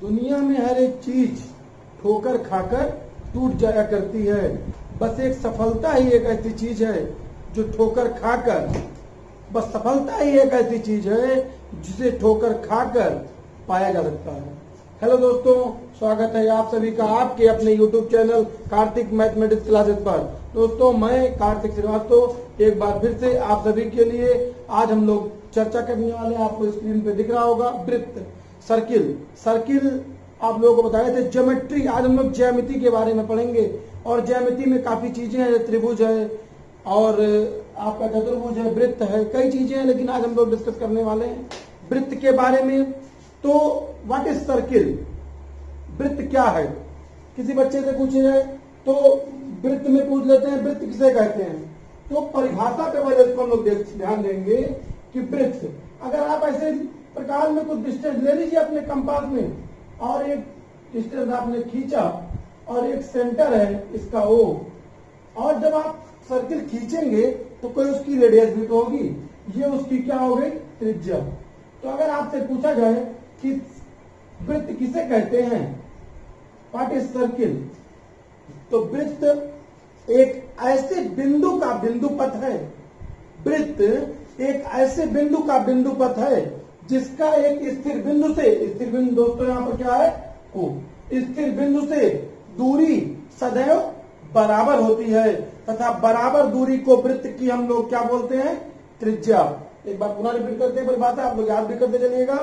दुनिया में हर एक चीज ठोकर खाकर टूट जाया करती है। बस एक सफलता ही एक ऐसी चीज है जो ठोकर खाकर, बस सफलता ही एक ऐसी चीज है जिसे ठोकर खाकर पाया जा सकता है। हेलो दोस्तों, स्वागत है आप सभी का आपके अपने YouTube channel Kartik mathematics classes पर। दोस्तों, मैं कार्तिक श्रीवास्तव एक बार फिर से आप सभी के लिए आज हम लोग चर्चा करने वाले हैं। आपको स्क्रीन पे दिख रहा होगा वृत्त, सर्किल आप लोगों को बताए थे। ज्योमेट्री, आज हम लोग ज्यामिति के बारे में पढ़ेंगे और ज्यामिति में काफी चीजें हैं, त्रिभुज है और आपका चतुर्भुज है, वृत्त है, कई चीजें हैं, लेकिन आज हम लोग डिस्कस करने वाले हैं वृत्त के बारे में। तो व्हाट इज सर्किल, वृत्त क्या है? किसी बच्चे से पूछे जाए तो वृत्त में पूछ लेते हैं वृत्त किसे कहते हैं। तो परिभाषा पे पहले इसको हम लोग ध्यान देंगे कि वृत्त, अगर आप ऐसे प्रकार में कुछ डिस्टेंस ले लीजिए अपने कंपास में और एक डिस्टेंस आपने खींचा और एक सेंटर है इसका O, और जब आप सर्किल खींचेंगे तो कोई उसकी रेडियस भी तो होगी, ये उसकी क्या हो गई, त्रिज्या। तो अगर आपसे पूछा जाए कि वृत्त किसे कहते हैं, व्हाट इज सर्किल, तो वृत्त एक ऐसे बिंदु का बिंदुपथ है, वृत्त एक ऐसे बिंदु का बिंदुपथ है जिसका एक स्थिर बिंदु से, स्थिर बिंदु दोस्तों यहाँ पर क्या है, O, स्थिर बिंदु से दूरी सदैव बराबर होती है तथा बराबर दूरी को वृत्त की हम लोग क्या बोलते हैं, त्रिज्या। एक बार पुनः रिपीट करते हैं परिभाषा, आप लोग याद भी करते चलिएगा।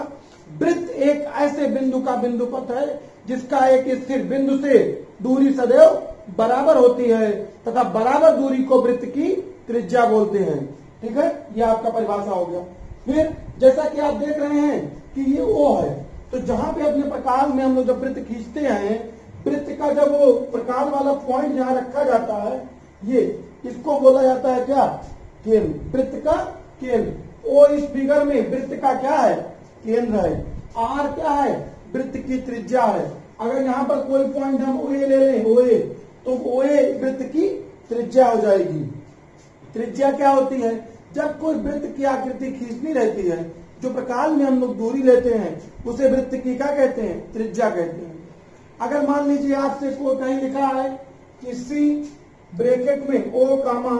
वृत्त एक ऐसे बिंदु का बिंदुपथ है जिसका एक स्थिर बिंदु से दूरी सदैव बराबर होती है तथा बराबर दूरी को वृत्त की त्रिज्या बोलते हैं। ठीक है, ये आपका परिभाषा हो गया। फिर जैसा कि आप देख रहे हैं कि ये O है, तो जहां पे अपने प्रकार में हम लोग जब वृत्त खींचते हैं, वृत्त का जब वो प्रकार वाला पॉइंट जहां रखा जाता है, ये इसको बोला जाता है क्या, केंद्र, वृत्त का केंद्र। O इस फिगर में वृत्त का क्या है, केंद्र है। R क्या है, वृत्त की त्रिज्या है। अगर यहाँ पर कोई पॉइंट हम OA ले लें, OA, तो OA वृत्त की त्रिज्या हो जाएगी। त्रिज्या क्या होती है, जब कोई वृत्त की आकृति खींचनी रहती है, जो प्रकार में हम लोग दूरी लेते हैं उसे वृत्त की क्या कहते हैं, त्रिज्या कहते हैं। अगर मान लीजिए आपसे कोई कहीं लिखा है कि C ब्रैकेट में O,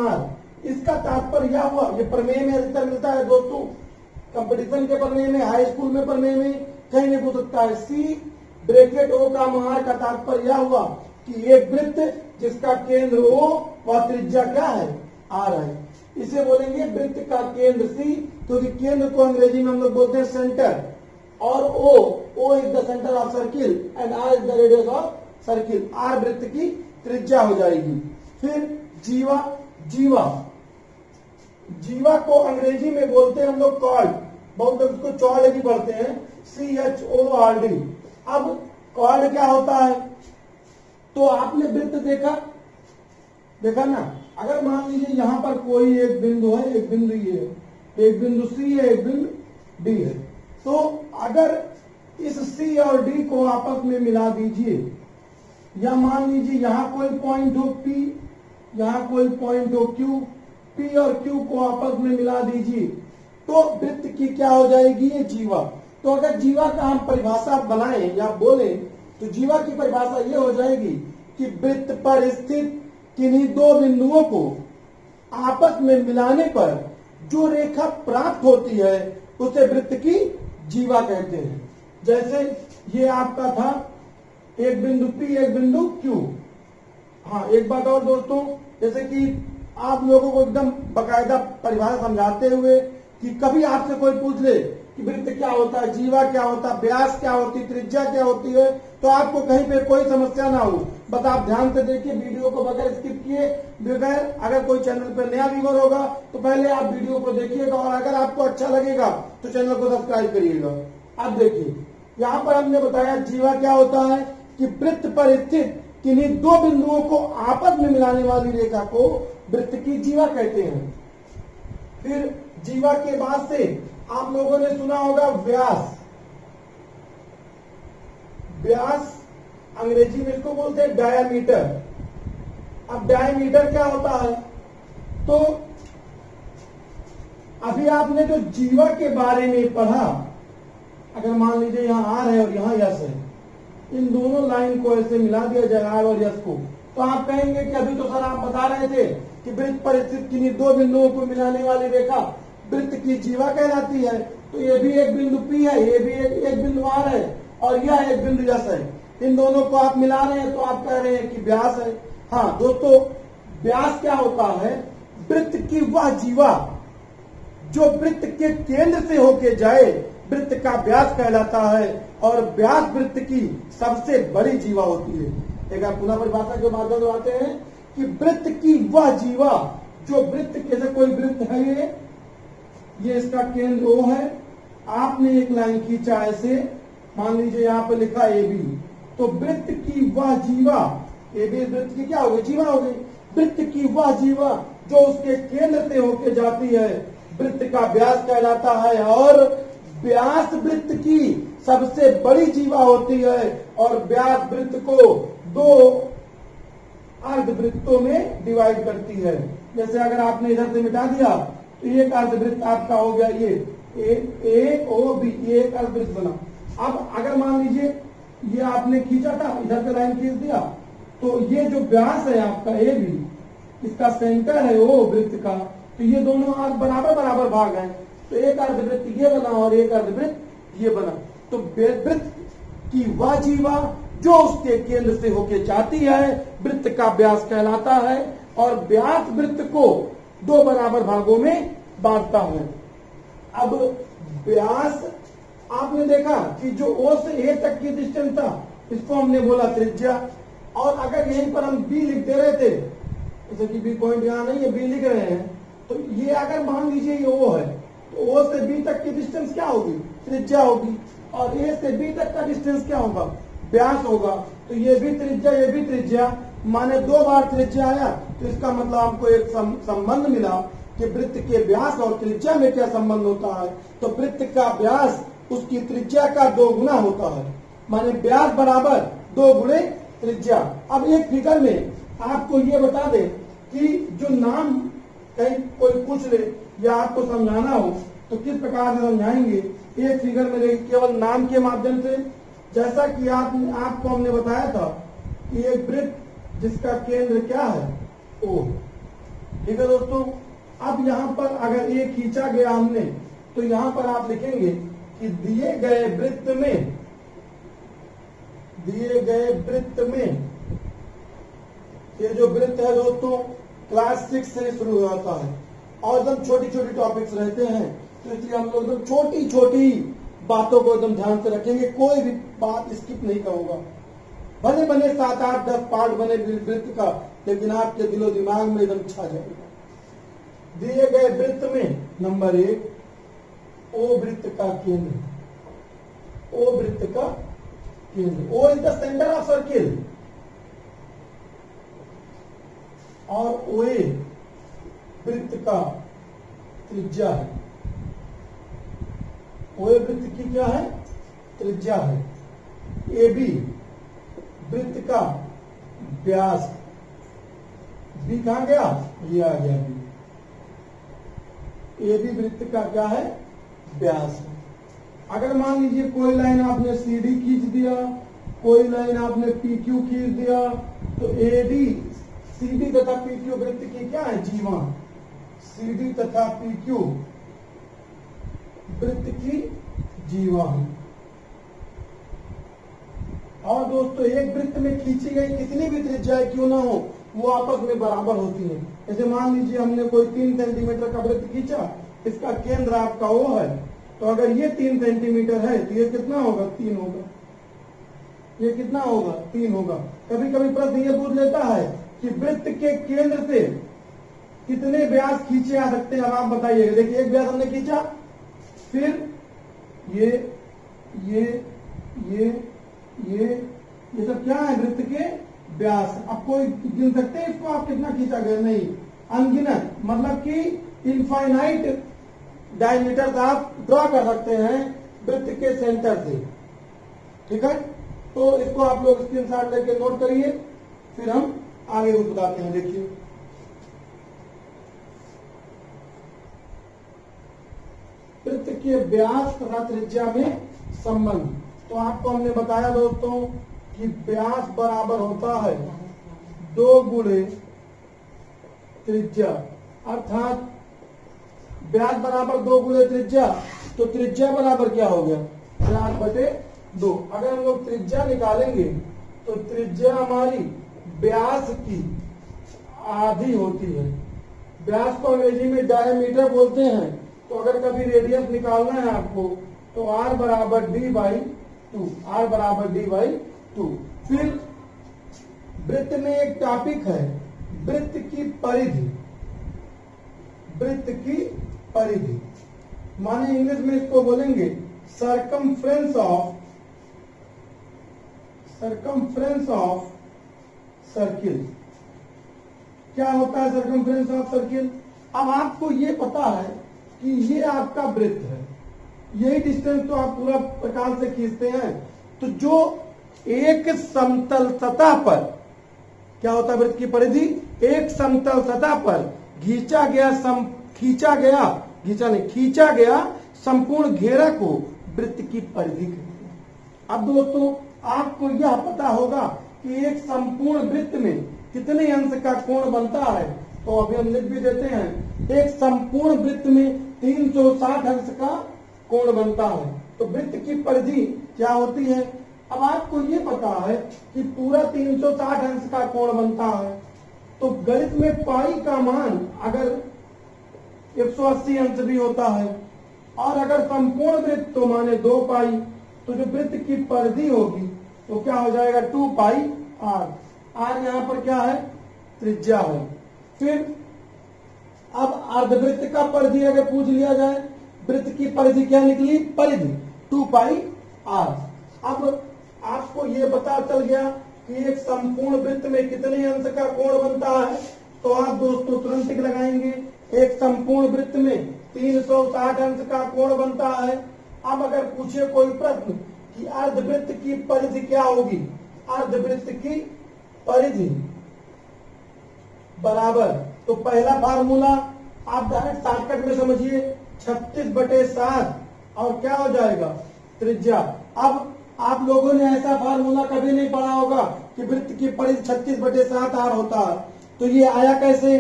R, इसका तात्पर्य यह हुआ, ये प्रमेय में अधिकतर मिलता है दोस्तों, कंपटीशन के प्रमेय में, हाई स्कूल में प्रमेय में कहीं नहीं पूछ सकता है। C ब्रैकेट O, R का तात्पर्य यह हुआ कि एक वृत्त जिसका केंद्र O व त्रिज्या क्या है, R है, इसे बोलेंगे वृत्त का केंद्र C, क्योंकि केंद्र को अंग्रेजी में हम लोग बोलते हैं सेंटर, और O is the centre of circle and R is the radius of circle. R वृत्त की त्रिज्या हो जाएगी। फिर जीवा को अंग्रेजी में बोलते हैं हम लोग कॉर्ड, बहुत लोग उसको चौड़ भी पढ़ते हैं, CHORD। अब कॉर्ड क्या होता है, तो आपने वृत्त देखा ना। अगर मान लीजिए यहाँ पर कोई एक बिंदु है, एक बिंदु ये है, एक बिंदु C है, एक बिंदु D है, तो अगर इस C और D को आपस में मिला दीजिए, या मान लीजिए यहाँ कोई पॉइंट हो P, यहाँ कोई पॉइंट हो Q, P और Q को आपस में मिला दीजिए, तो वृत्त की क्या हो जाएगी, ये जीवा। तो अगर जीवा का हम परिभाषा बनाएं या बोलें, तो जीवा की परिभाषा ये हो जाएगी कि वृत्त पर स्थित किन्हीं दो बिंदुओं को आपस में मिलाने पर जो रेखा प्राप्त होती है उसे वृत्त की जीवा कहते हैं। जैसे ये आपका था एक बिंदु P, एक बिंदु Q। हाँ, एक बात और दोस्तों, जैसे कि आप लोगों को एकदम बकायदा परिभाषा समझाते हुए कि कभी आपसे कोई पूछ ले कि वृत्त क्या होता है, जीवा क्या होता है, व्यास क्या होती है, त्रिज्या क्या होती है, तो आपको कहीं पे कोई समस्या ना हो। बस आप ध्यान से देखिए वीडियो को, बगैर स्किप किए, बगैर, अगर कोई चैनल पर नया व्यूअर होगा तो पहले आप वीडियो को देखिएगा और अगर आपको अच्छा लगेगा तो चैनल को सब्सक्राइब करिएगा। अब देखिए यहाँ पर हमने बताया जीवा क्या होता है कि वृत्त पर स्थित किन्हीं दो बिंदुओं को आपस में मिलाने वाली रेखा को वृत्त की जीवा कहते हैं। फिर जीवा के बाद से आप लोगों ने सुना होगा व्यास। व्यास अंग्रेजी में इसको बोलते हैं डायामीटर। अब डायामीटर क्या होता है, तो अभी आपने जो जीवा के बारे में पढ़ा, अगर मान लीजिए यहाँ R है और यहाँ S है, इन दोनों लाइन को ऐसे मिला दिया जाए आर और यस को, तो आप कहेंगे कि अभी तो सर आप बता रहे थे कि वृत्त पर स्थित किन्हीं दो बिंदुओं को मिलाने वाली रेखा वृत्त की जीवा कहलाती है। तो ये भी एक बिंदु पी है, ये भी एक बिंदु आर है और यह एक बिंदु यस है। इन दोनों को आप मिला रहे हैं तो आप कह रहे हैं कि व्यास है। हाँ दोस्तों, व्यास क्या होता है? वृत्त की वह जीवा जो वृत्त के केंद्र से होके जाए, वृत्त का व्यास कहलाता है और व्यास वृत्त की सबसे बड़ी जीवा होती है। एक बार पुनः परिभाषा के माध्यम से आते हैं कि वृत्त की वह जीवा जो वृत्त, जैसे कोई वृत्त है, ये इसका केंद्र O है, आपने एक लाइन खींचा ऐसे, मान लीजिए यहाँ पे लिखा ए बी, तो वृत्त की वह जीवा, ए बी वृत्त की क्या हो गई? जीवा हो गई। वृत्त की वह जीवा जो उसके केंद्र से होके जाती है, वृत्त का व्यास कहलाता है और व्यास वृत्त की सबसे बड़ी जीवा होती है और व्यास वृत्त को दो अर्धवृत्तों में डिवाइड करती है। जैसे अगर आपने इधर से मिटा दिया तो एक अर्धवृत्त आपका हो गया, ये ए ओ बी, ये एक अर्धवृत्त बना। अब अगर मान लीजिए ये आपने खींचा था, इधर से लाइन खींच दिया, तो ये जो व्यास है आपका ए बी, इसका सेंटर है ओ वृत्त का, तो ये दोनों अर्ध बराबर बराबर भाग हैं, तो एक अर्धवृत्त ये बना और एक अर्धवृत्त ये बना। तो वृत्त की वह जीवा जो उसके केंद्र से होके जाती है, वृत्त का व्यास कहलाता है और व्यास वृत्त को दो बराबर भागों में बांटता है। अब व्यास आपने देखा कि जो O से A तक की डिस्टेंस था, इसको हमने बोला त्रिज्या, और अगर यहीं पर हम B लिख दे रहे थे, जैसे कि B पॉइंट यहाँ नहीं है, B लिख रहे हैं, तो ये अगर मान लीजिए ये O है, तो O से B तक की डिस्टेंस क्या होगी? त्रिज्या होगी। और A से B तक का डिस्टेंस क्या होगा? व्यास होगा। तो ये भी त्रिज्या, ये भी त्रिज्या, माने दो बार त्रिज्या आया, तो इसका मतलब हमको एक संबंध मिला कि वृत्त के व्यास और त्रिज्या में क्या संबंध होता है। तो वृत्त का व्यास उसकी त्रिज्या का 2 गुना होता है, माने व्यास बराबर 2 गुणे त्रिज्या। अब एक फिगर में आपको ये बता दे कि जो नाम कहीं कोई पूछ ले या आपको समझाना हो तो किस प्रकार से समझाएंगे। एक फिगर में देखिए, केवल नाम के माध्यम से, जैसा कि आपको हमने बताया था कि एक वृत्त जिसका केंद्र क्या है? O। ठीक है दोस्तों, अब यहाँ पर अगर ये खींचा गया हमने, तो यहाँ पर आप लिखेंगे कि दिए गए वृत्त में ये जो वृत्त है दोस्तों क्लास 6 से शुरू होता है और एकदम छोटी छोटी टॉपिक्स रहते हैं, तो इसलिए हम लोग एकदम छोटी छोटी बातों को एकदम ध्यान से रखेंगे, कोई भी बात स्किप नहीं करूंगा। भले बने 7, 8, 10 पार्ट बने वृत्त का, लेकिन आपके दिलो दिमाग में एकदम छा जाएगा। दिए गए वृत्त में नंबर 1 O वृत्त का केंद्र, O वृत्त का केंद्र, O is the centre of circle, और OA वृत्त का त्रिज्या है। OA वृत्त की क्या है? त्रिज्या है। AB वृत्त का व्यास, B कहां गया? ये आ गया B। AB वृत्त का क्या है? व्यास। अगर मान लीजिए कोई लाइन आपने CD खींच दिया, कोई लाइन आपने PQ खींच दिया, तो AD CD तथा PQ वृत्त की क्या है? जीवा। CD तथा PQ वृत्त की जीवा है। और दोस्तों एक वृत्त में खींची गई कितनी भी त्रिज्या क्यों ना हो, वो आपस में बराबर होती है। जैसे मान लीजिए हमने कोई 3 सेंटीमीटर का वृत्त खींचा, इसका केंद्र आपका O है, तो अगर ये 3 सेंटीमीटर है तो ये कितना होगा? 3 होगा। ये कितना होगा? 3 होगा। कभी कभी प्रश्न ये पूछ लेता है कि वृत्त के केंद्र से कितने व्यास खींचे जा सकते हैं, अब आप बताइएगा। देखिए एक व्यास हमने खींचा, फिर ये सब क्या है? वृत्त के व्यास। अब कोई गिन सकते हैं इसको आप कितना खींचा गया? नहीं, अनगिनत, मतलब कि इनफाइनाइट डायमीटर आप ड्रॉ कर सकते हैं वृत्त के सेंटर से। ठीक है, तो इसको आप लोग स्क्रीनशॉट लेके नोट करिए, फिर हम आगे कुछ बताते हैं। देखिए वृत्त के व्यास तथा त्रिज्या में संबंध, तो आपको हमने बताया दोस्तों कि व्यास बराबर होता है 2 गुणे त्रिज्या, अर्थात व्यास बराबर 2 गुणे त्रिज्या, तो त्रिज्या बराबर क्या हो गया, व्यास बटे 2। अगर हम लोग त्रिज्या निकालेंगे तो त्रिज्या हमारी व्यास की आधी होती है। व्यास को अंग्रेजी में डायमीटर बोलते हैं। तो अगर कभी रेडियस निकालना है आपको तो r बराबर d बाई 2, r बराबर d बाई 2। फिर वृत्त में एक टॉपिक है वृत्त की परिधि, वृत्त की परिधि माने इंग्लिश में इसको बोलेंगे सरकमफ्रेंस ऑफ सर्किल। क्या होता है सरकमफ्रेंस ऑफ सर्किल? अब आपको ये पता है कि ये आपका वृत्त है, यही डिस्टेंस तो आप पूरा प्रकार से खींचते हैं। तो जो एक समतल सतह पर क्या होता है वृत्त की परिधि, एक समतल सतह पर खींचा गया संपूर्ण घेरा को वृत्त की परिधि कहते हैं। अब दोस्तों आपको यह पता होगा कि एक संपूर्ण वृत्त में कितने अंश का कोण बनता है, तो अभी हम लिख भी देते हैं। एक संपूर्ण वृत्त में 360 अंश का कोण बनता है। तो वृत्त की परिधि क्या होती है? अब आपको ये पता है कि पूरा 360 अंश का कोण बनता है, तो गणित में पाई का मान अगर 180 अंश भी होता है और अगर संपूर्ण वृत्त तो माने 2 पाई, तो जो वृत्त की परिधि होगी तो क्या हो जाएगा 2 पाई r। r यहाँ पर क्या है, त्रिज्या है। फिर अब अर्धवृत्त का परिधि अगर पूछ लिया जाए, वृत्त की परिधि क्या निकली, परिधि 2 पाई r। अब आपको ये पता चल गया कि एक संपूर्ण वृत्त में कितने अंश का कोण बनता है, तो आप दोस्तों तुरंत टिक लगाएंगे। एक संपूर्ण वृत्त में 360 अंश का कोण बनता है। अब अगर पूछे कोई प्रश्न कि अर्धवृत्त की परिधि क्या होगी, अर्धवृत्त की परिधि बराबर, तो पहला फार्मूला आप डायरेक्ट शॉर्टकट में समझिए, 36/7 और क्या हो जाएगा, त्रिज्या। अब आप लोगों ने ऐसा फार्मूला कभी नहीं पढ़ा होगा कि वृत्त की परिधि 36/7 r होता है। तो ये आया कैसे?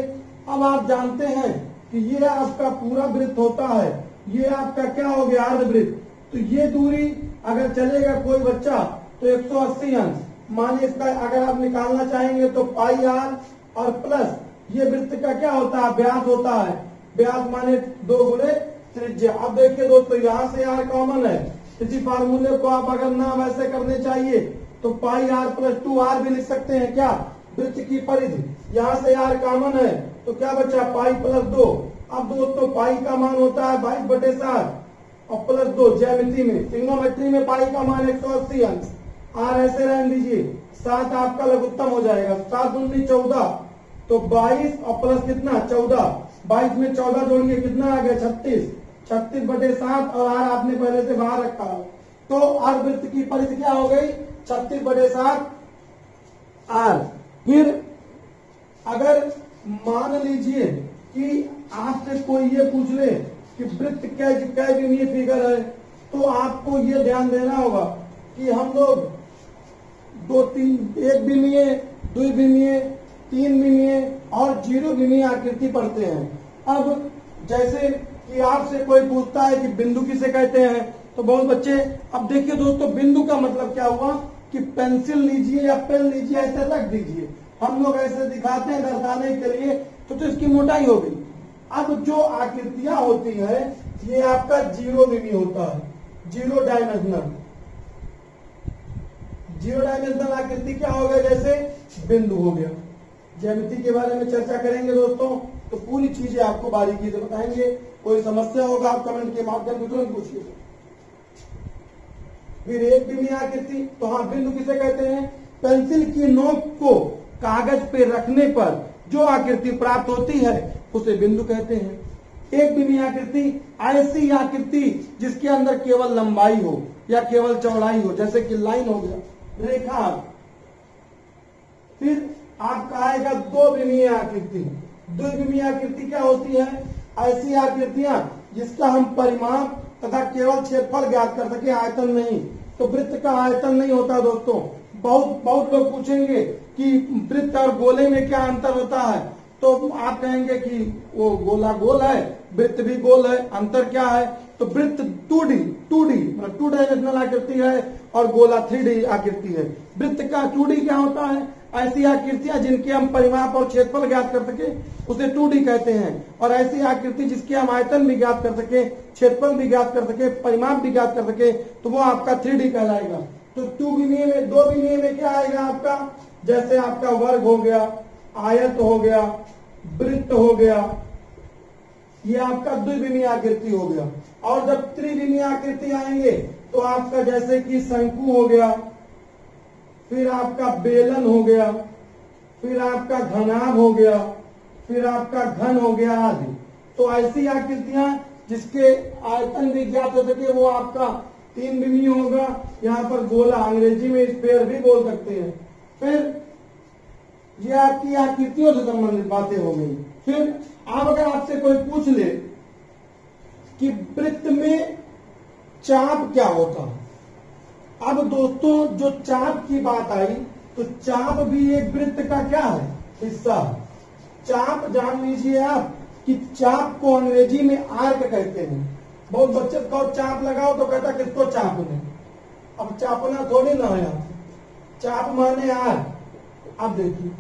अब आप जानते हैं कि ये आपका पूरा वृत्त होता है, ये आपका क्या हो गया, अर्धवृत्त। तो ये दूरी अगर चलेगा कोई बच्चा तो 180 अंश, मानिए इसका अगर आप निकालना चाहेंगे तो पाई r और प्लस ये वृत्त का क्या होता है, व्यास होता है। व्यास माने 2 गुणे त्रिज्या। अब देखिए दोस्तों यहाँ से r कॉमन है, इसी फार्मूले को आप अगर ना वैसे करने चाहिए तो पाई r प्लस 2r भी लिख सकते हैं। क्या, वृत्त की परिधि, यहाँ से r कॉमन है तो क्या बचा, पाई प्लस 2। अब दोस्तों पाई का मान होता है 22/7 और प्लस 2 ज्यामिति में, ट्रिग्नोमेट्री में पाई का मान 180 अंश। r ऐसे रहने दीजिए, 7 आपका लघुत्तम हो जाएगा, 7 दूनी 14, तो 22 और प्लस कितना 14, 22 में 14 जोड़िए कितना आ गया 36, 36/7 और r आपने पहले से बाहर रखा है। तो अर्धवृत्त की परिधि क्या हो गई, 36/7 r। फिर अगर मान लीजिए कि आपसे कोई ये पूछ ले कि वृत्त क्या विमीय फिगर है, तो आपको ये ध्यान देना होगा कि हम लोग 1 विमीय, 2 विमीय, 3 विमीय और 0 विमीय आकृति पढ़ते हैं। अब जैसे कि आपसे कोई पूछता है कि बिंदु किसे कहते हैं, तो बहुत बच्चे, अब देखिए दोस्तों बिंदु का मतलब क्या हुआ कि पेंसिल लीजिए या पेन लीजिए, ऐसे रख दीजिए, हम लोग ऐसे दिखाते हैं दर्शाने के लिए, तो इसकी मोटाई हो गई। अब जो आकृतियां होती है ये आपका 0 विमीय होता है, 0 डायमेंशनल। 0 डायमेंशनल आकृति क्या हो गया, जैसे बिंदु हो गया। ज्यामिति के बारे में चर्चा करेंगे दोस्तों, तो पूरी चीजें आपको बारीकी से बताएंगे। कोई समस्या होगा आप कमेंट के माध्यम से तुरंत पूछिए। फिर 1 विमीय आकृति, तो हाँ बिंदु किसे कहते हैं, पेंसिल की नोक को कागज पे रखने पर जो आकृति प्राप्त होती है उसे बिंदु कहते हैं। 1 विमीय आकृति ऐसी आकृति जिसके अंदर केवल लंबाई हो या केवल चौड़ाई हो, जैसे कि लाइन हो गया, रेखा। फिर आपका आएगा 2 विमीय आकृति। 2 विमीय आकृति क्या होती है, ऐसी आकृतियां जिसका हम परिमाप तथा केवल क्षेत्रफल ज्ञात कर सके, आयतन नहीं। तो वृत्त का आयतन नहीं होता दोस्तों, बहुत बहुत लोग पूछेंगे कि वृत्त और गोले में क्या अंतर होता है, तो आप कहेंगे कि वो गोला गोल है, वृत्त भी गोल है, अंतर क्या है? तो वृत्त 2D मतलब 2 डायमेंशनल आकृति है और गोला 3D आकृति है। वृत्त का 2D क्या होता है? ऐसी आकृतियां जिनके हम परिमाप और क्षेत्रफल ज्ञात कर सके उसे 2D कहते हैं, और ऐसी आकृति जिसके हम आयतन भी ज्ञात कर सके, क्षेत्रफल भी ज्ञात कर सके, परिमाप भी ज्ञात कर सके, तो वो आपका 3D कहलाएगा। तो 2 में 2 में क्या आएगा आपका? जैसे आपका वर्ग हो गया, आयत हो गया, वृत्त हो गया, ये आपका द्विविमीय आकृति हो गया। और जब त्रिविमीय आकृति आएंगे तो आपका जैसे कि शंकु हो गया, फिर आपका बेलन हो गया, फिर आपका घनाभ हो गया, फिर आपका घन हो गया आदि। तो ऐसी आकृतियां जिसके आयतन भी ज्ञात हो सके वो आपका 3 विमीय होगा। यहाँ पर गोला, अंग्रेजी में स्फेयर भी बोल सकते हैं। फिर ये आपकी आकृतियों से संबंधित बातें हो गई। फिर अब अगर आपसे कोई पूछ ले कि वृत्त में चाप क्या होता है, अब दोस्तों जो चाप की बात आई तो चाप भी एक वृत्त का क्या है? हिस्सा है। चाप जान लीजिए आप कि चाप को अंग्रेजी में आर्क कहते हैं। बहुत बच्चे को चाप लगाओ तो कहता किसको चापने, अब चापना थोड़ी ना है, चाप माने आर्क। अब देखिए,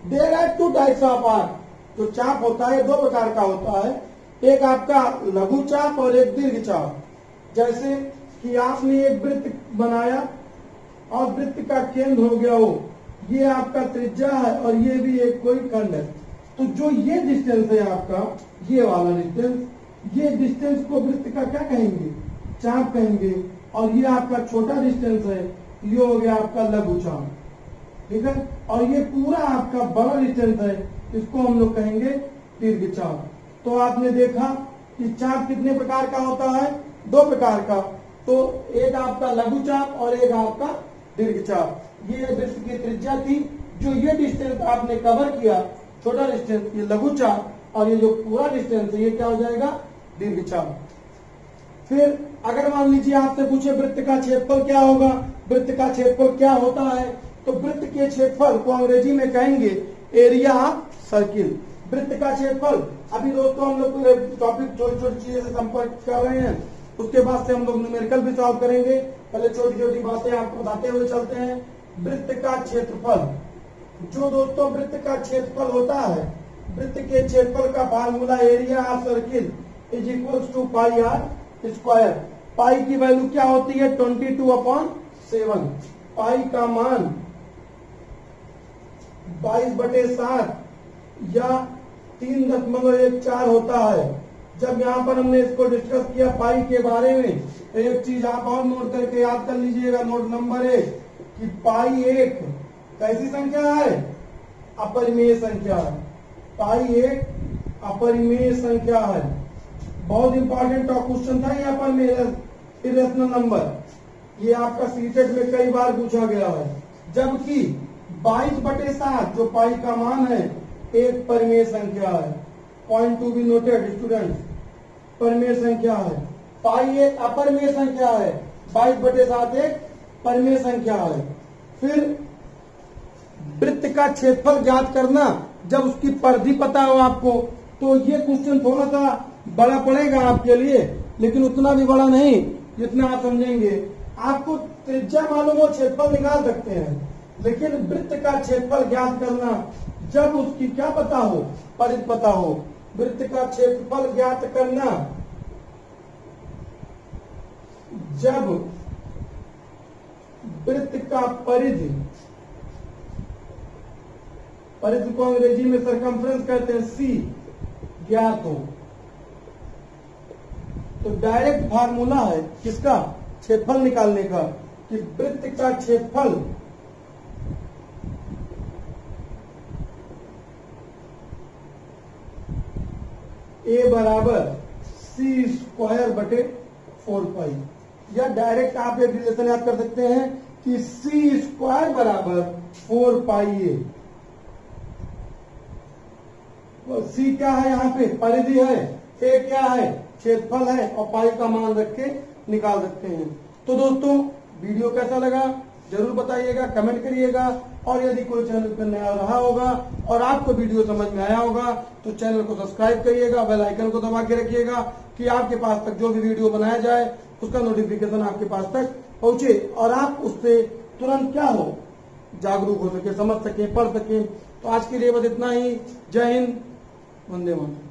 there are 2 types of arc. जो चाप होता है 2 प्रकार का होता है, एक आपका लघु चाप और एक दीर्घ चाप। जैसे कि आपने एक वृत्त बनाया और वृत्त का केंद्र हो गया वो, ये आपका त्रिज्या है और ये भी एक कोई खंड है। तो जो ये डिस्टेंस है आपका, ये वाला डिस्टेंस, ये डिस्टेंस को वृत्त का क्या कहेंगे? चाप कहेंगे। और ये आपका छोटा डिस्टेंस है, ये हो गया आपका लघु चाप, ठीक है। और ये पूरा आपका बड़ा डिस्टेंस है, इसको हम लोग कहेंगे दीर्घ चाप। तो आपने देखा कि चाप कितने प्रकार का होता है? 2 प्रकार का। तो एक आपका लघु चाप और एक आपका दीर्घ चाप। ये वृत्त की त्रिज्या थी, जो ये डिस्टेंस आपने कवर किया, छोटा डिस्टेंस, ये लघु चाप, और ये जो पूरा डिस्टेंस है ये क्या हो जाएगा? दीर्घ चाप। फिर अगर मान लीजिए आपसे पूछे वृत्त का क्षेत्रफल क्या होगा, वृत्त का क्षेत्रफल क्या होता है, तो वृत्त के क्षेत्रफल को अंग्रेजी में कहेंगे एरिया ऑफ सर्किल। वृत्त का क्षेत्रफल, अभी दोस्तों हम लोग टॉपिक छोटी छोटी चीजें से संपर्क कर रहे हैं, उसके बाद से हम लोग न्यूमेरिकल भी सॉल्व करेंगे। पहले छोटी छोटी बातें आपको बताते हुए चलते हैं। वृत्त का क्षेत्रफल, जो दोस्तों वृत्त का क्षेत्रफल होता है, वृत्त के क्षेत्रफल का formula area of circle is equals to pi R square. Pi की वैल्यू क्या होती है? 22/7। पाई का मान 22/7 या 3.14 होता है। जब यहाँ पर हमने इसको डिस्कस किया पाई के बारे में, तो एक चीज आप और नोट करके याद कर लीजिएगा, नोट नंबर 1, कि पाई एक कैसी संख्या है? अपरिमेय संख्या है। पाई एक अपरिमेय संख्या है। बहुत इंपॉर्टेंट क्वेश्चन था यहाँ पर मेरा, इरेशनल नंबर, ये आपका सीटेट में कई बार पूछा गया है। जबकि 22/7 जो पाई का मान है एक परिमेय संख्या है। Point to be noted student, परिमेय संख्या है। पाई एक अपरिमेय संख्या है, 22/7 एक परिमेय संख्या है। फिर वृत्त का क्षेत्रफल ज्ञात करना, जब उसकी परिधि पता हो आपको, तो ये क्वेश्चन थोड़ा सा बड़ा पड़ेगा आपके लिए, लेकिन उतना भी बड़ा नहीं जितना आप समझेंगे। आपको त्रिज्या मालूम हो, क्षेत्रफल निकाल सकते हैं, लेकिन वृत्त का क्षेत्रफल ज्ञात करना जब उसकी क्या पता हो? परिधि पता हो। वृत्त का क्षेत्रफल ज्ञात करना जब वृत्त का परिधि, परिधि को अंग्रेजी में सरकमफ्रेंस कहते हैं, सी ज्ञात हो। तो डायरेक्ट फार्मूला है किसका? क्षेत्रफल निकालने का, कि वृत्त का क्षेत्रफल ए बराबर c²/4π, या डायरेक्ट आप एक रिलेशन याद कर सकते हैं कि c² बराबर 4πa। सी क्या है? यहाँ पे परिधि है, ए क्या है? क्षेत्रफल है, और पाई का मान रख के निकाल सकते हैं। तो दोस्तों वीडियो कैसा लगा जरूर बताइएगा, कमेंट करिएगा। और यदि कोई चैनल पर नया रहा होगा और आपको वीडियो समझ में आया होगा तो चैनल को सब्सक्राइब करिएगा, बेल आइकन को दबा के रखिएगा कि आपके पास तक जो भी वीडियो बनाया जाए उसका नोटिफिकेशन आपके पास तक पहुंचे और आप उससे तुरंत क्या हो, जागरूक हो सके, समझ सके, पढ़ सके। तो आज के लिए बस इतना ही। जय हिंद, वंदे मातरम।